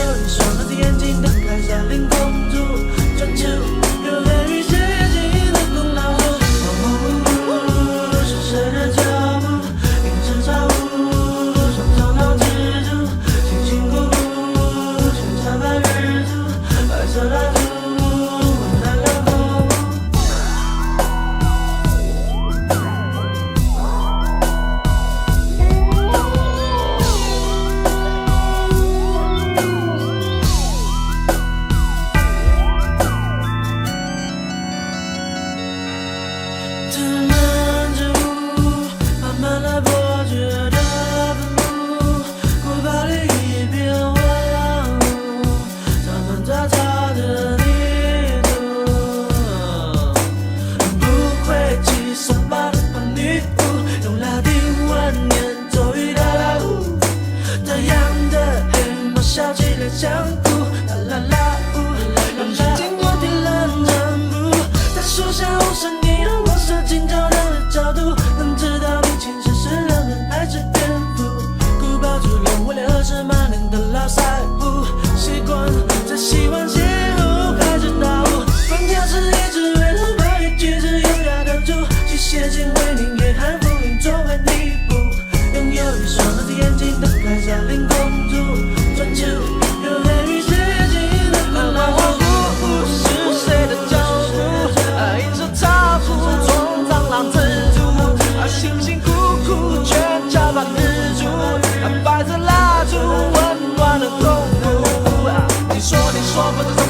有一双蓝色眼睛的凯撒琳公主，专注有黑与接近的公老鼠。是谁的脚步？迎着朝雾，双头脑蜘蛛，辛辛苦苦，全家白日图，白色蜡烛。涂满着雾，爬满了伯爵的坟墓，古堡里一片荒芜，他们抓他的泥土，不会骑上马的胖女巫，用拉丁文念咒语的老巫，太阳的黑猫笑起来像哭，啦啦啦呜，让时间我听了占卜，在树下无声音。紧张的角度，能知道你其实是人类还是蝙蝠？古堡主人为了合适马林的老腮胡，习惯在希望邂逅开始打呼，放假时一直为了把一句是优雅的猪，去写信为你也和福音作为弥补。拥有一双蓝色眼睛的凯撒琳公主，专注有黑与接近的公老鼠。是谁的脚步？迎着茶壶。浪蜘蛛，辛辛苦苦全家白日烛，白色蜡烛温暖了公路。你说不知道。